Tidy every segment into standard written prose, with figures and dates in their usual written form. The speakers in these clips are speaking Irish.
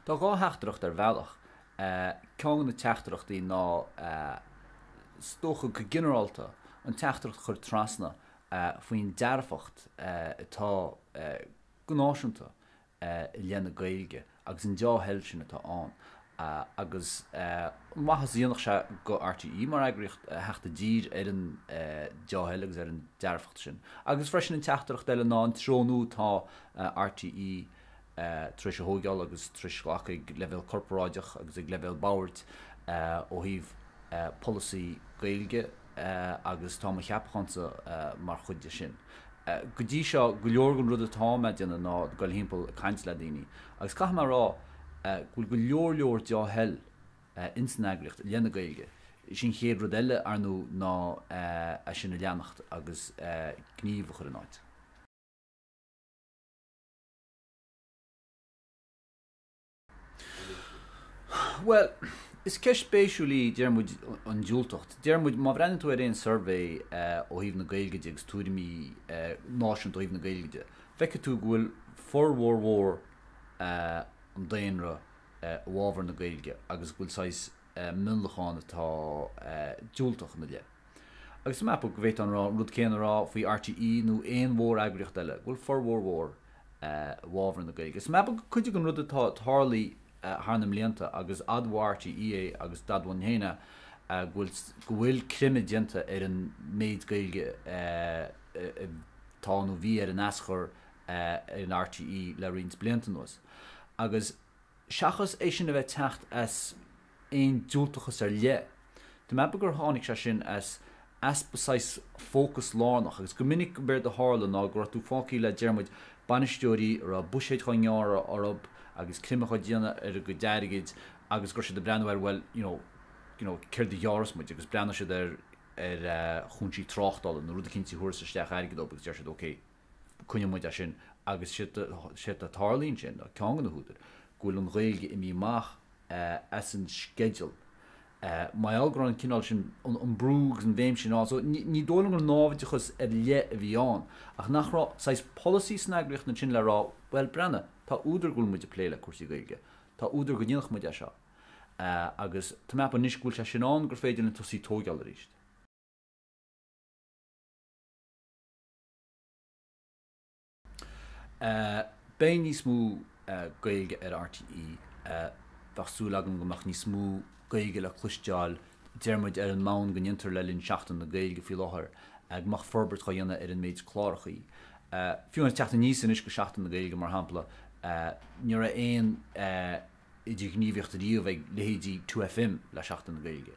Tá gá heachtarach ar bhealach ceann na teachtarachtaí ná stocha go generalta an teachtarach chur trasna faoin dearfacht atá gnáisiúnta i léana gailge agus an deáhel sin atá an. Agus maithas dhéanach se go RTí mar agriocht heachta dír ar an deáhel agus ar an dearfacht sin. Agus freisin an teachtarach deile ná an trónú tá RTí tris a hógeal agus trisglaach ag level corporáideach agus ag level bauirt ó híh policy gailge agus tá a cheapchansa mar chuide sin. Go dtí seo go leorgan rud atá me déanana ná goil himpeall a caiint le daoine. Agus caiith mar rá bhfuil go leor deáhel in san eagraíocht léana gailge. Sin chéad rud eile arnú ná a sin na leanacht agus gníomh chur an áit. Well, is ceis spéisiúlí dearmid an dúiltocht. Dearmid má bhreann tú ar éon survey ó híomh na gailgeide agus túirimí náisiúnt ó híomh na gailgeide. Feice tú bhfuil formhór an daonra bhábhar na gailge agus bhfuil sais millacháin atá dúiltocht na le. Agus map go bhéit an rud céan rá faoi RTí nó éon mhór agriocht eile, bhfuil formhór bhábhar na gailge. Is map chuide an rud atá tharlaí Harnam Leanta agus adhhairtí EA agus dadhain héine bhfuil crime dianta ar an méid gailge tá nó bhí ar an aschar ar an RTí le rins blianta nuas. Agus seachas é sin a bheith techt as éon dúiltachas ar le. Tá me gur tháinig se sin as besáis fócus lánach agus go minic go beir de hála ná gur tú fácií le dearmid banisteoirí ar a buséid chuinneára orb agus crimmecha díana ar a go deirigid agus gur se de brennhir well céir de jaras muid agus brenn se ar chuntí tráchtdála nó rud cinnti thuair sa steach airigid agus deir se oké cunne muid a sin agus si a tarlín sin a ceangan na húidir ghfuil an réilge i míach as an schedule. Mai algran cinál sin an brúgus an bhéim sin á, so ní dólang an nábhaidechas ar le a bhí an ach nachrá sais policy snagriocht na sin le rá well brenne. Tá úidir gúil muid a pléile cuasí gailge. Tá úidir go dionach muid a seo. Agus tá meap an nisgúil se sin an gur féidir na tosí tógeal a ríist. Béin níos mú gailge ar RTí bachsú agam gomach níos mú gailge le chluisteáil dearmid ar an mán go nintar le linn seachtain na gailge fi láthir ag mach forbert chu dhéanana ar an méid chlárachaí. Fiú an teachta níos in is go seachtain na gailge mar hampla nuair a éon idir gníomhiocht a díomh ag lehéidí 2FM le seachtain na gailge.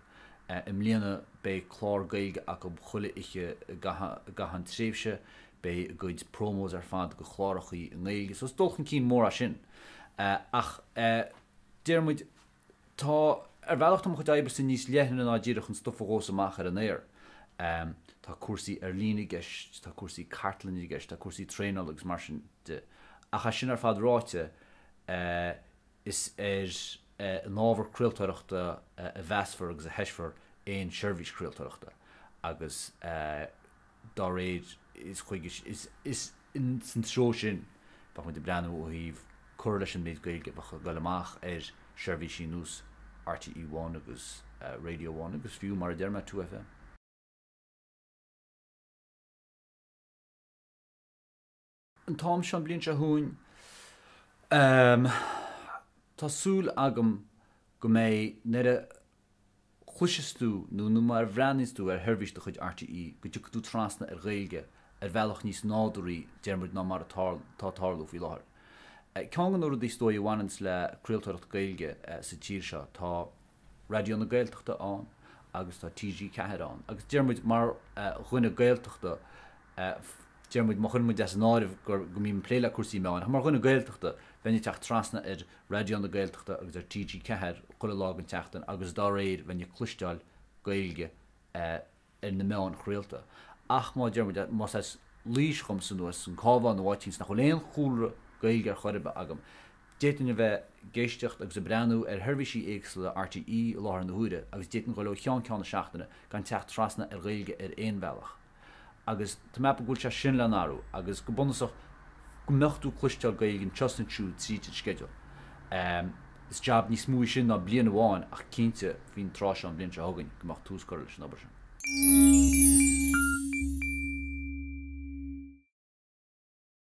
Im líana be chlár gailge a go chuile iche gahan tréimhse be goid promós ar fad go chlárachaí an gailge. So dulchan cín mór a sin. Ach dearmid tá ar bhealach am chu daibre sin níos leithna ná ddíireach an stofagós amach ar an éir. Tá cuasaí ar lína gceist, tá cuasaí cartlaní gceist, tá cuasaí tréinál agus mar sin de. Ach sin ar fad ráite is an ábhar cruilteachta a bheasfar agus a heisfar éon seirbhís cruilteachta agus dá réad is chuige is in san tró sin bach mu de breanú ó híh chuir leis an méid gailge bach go amach ar seirbhísí nús RTE1 agus Radio 1 agus fiú mar a dearma 2FM. An tám sean blin se hún Tásúl agam go mé nere chuisistú nó mar bhreanistú ar thuirhís de chuid RTí go dú trasna ar réilge ar bhealach níos náúí dearmid ná mar tá tarlú í láthir. Ceangan nó dí stoi bhhains le cruilteacht gailge sa tír seo tá radio na gailteachta an agus tá TG cethir an. Agus dearmid mar chuine gailteachta dearmid mo chun mu de an áibh gur go mín pléile cuasí meáin. Mar chuine gailteachta bhaine teach trasna ar radio na gailteachta agus ar TG cethir chuile lágan teachtain agus dá réir bhaine cluisteáil gailge ar na meáin chréalta. Ach má dearmid más as lís chum san nuas an cábháin na bhaitins nach choléon chúra gailge ar choirbe agam. Détain bheith géisteach agus a breanú ar thuirhísí éagsla RTí láthar na huaire agus détain go le cheann ceanna seachtainna gan teach trasna ar gailge ar éon bhealach. Agus tá mepa gúil se sin le náú agus go bunasach go mechtú cluisteáil gailgin just an trú tríte schedule. is job ní smú sin ná blian bháin ach cinnte hín trá an blion hagann goach túscoil sin obair sin.